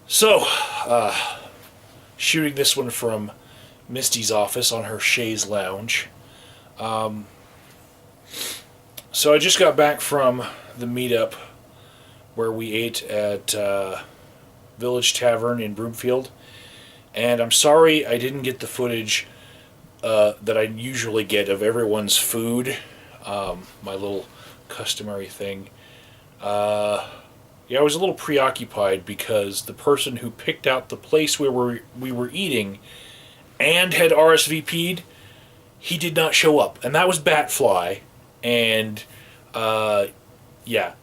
So, shooting this one from Misty's office on her chaise lounge. So I just got back from the meetup where we ate at Village Tavern in Broomfield, and I'm sorry I didn't get the footage that I usually get of everyone's food. My little customary thing. Yeah, I was a little preoccupied because the person who picked out the place where we were eating and had RSVP'd, he did not show up, and that was Batfly. And yeah,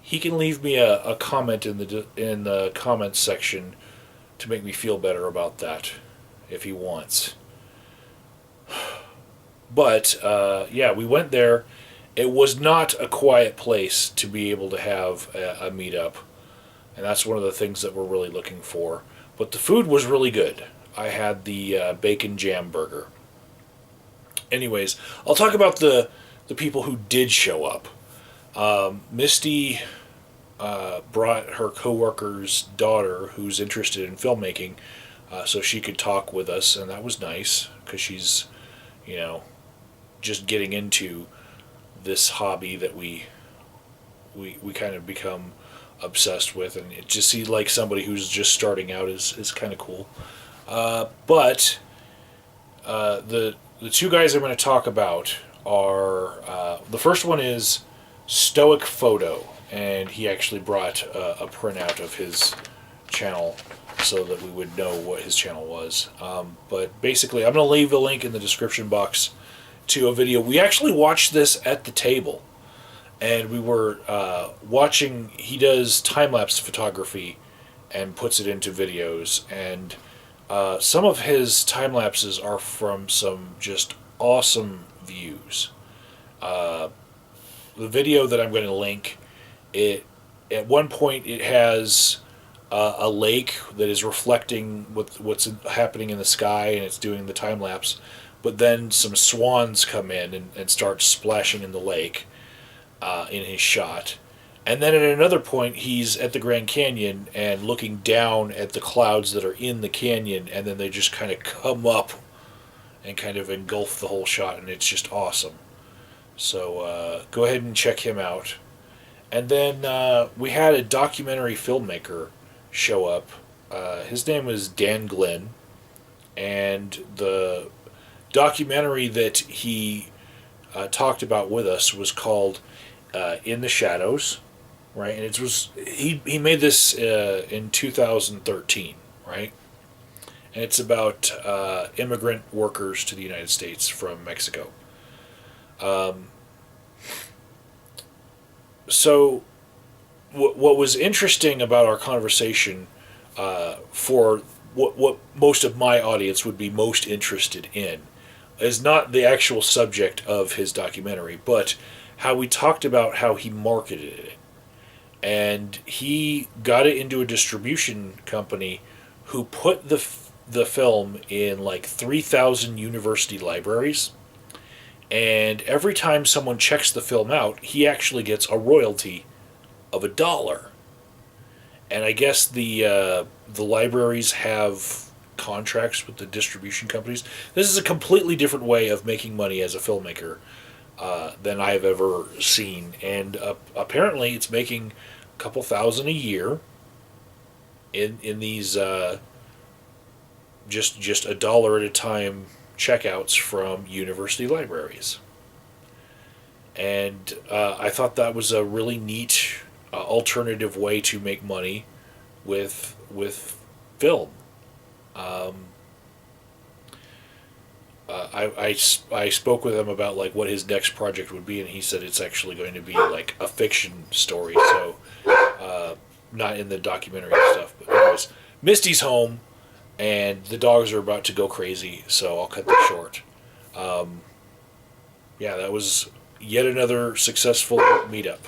he can leave me a comment in the comments section to make me feel better about that if he wants. But yeah, we went there. It was not a quiet place to be able to have a meetup, and that's one of the things that we're really looking for. But the food was really good. I had the bacon jam burger. Anyways, I'll talk about the people who did show up. Misty brought her coworker's daughter, who's interested in filmmaking, so she could talk with us, and that was nice because she's, just getting into this hobby that we kind of become obsessed with, and it just seems like somebody who's just starting out is kind of cool. But the two guys I'm going to talk about are the first one is Stoic Photo, and he actually brought a printout of his channel so that we would know what his channel was. But basically, I'm going to leave a link in the description box to a video. We actually watched this at the table, and we were watching. He does time-lapse photography and puts it into videos, and some of his time lapses are from some just awesome views. The video that I'm going to link, it at one point it has a lake that is reflecting what's happening in the sky, and it's doing the time lapse. But then some swans come in and start splashing in the lake in his shot. And then at another point, he's at the Grand Canyon and looking down at the clouds that are in the canyon, and then they just kind of come up and kind of engulf the whole shot, and it's just awesome. So go ahead and check him out. And then we had a documentary filmmaker show up. His name was Dan Glynn, and the documentary that he talked about with us was called In the Shadows, right? And he made this in 2013, right? And it's about immigrant workers to the United States from Mexico. So what was interesting about our conversation for what most of my audience would be most interested in is not the actual subject of his documentary, but how we talked about how he marketed it. And he got it into a distribution company who put the film in like 3,000 university libraries. And every time someone checks the film out, he actually gets a royalty of $1. And I guess the libraries have contracts with the distribution companies. This is a completely different way of making money as a filmmaker than I've ever seen. And apparently it's making a couple thousand a year in these just $1 at a time checkouts from university libraries. And I thought that was a really neat alternative way to make money with film. I spoke with him about like what his next project would be, and he said it's actually going to be like a fiction story, so not in the documentary stuff. But anyways, Misty's home, and the dogs are about to go crazy, so I'll cut this short. Yeah, that was yet another successful meetup.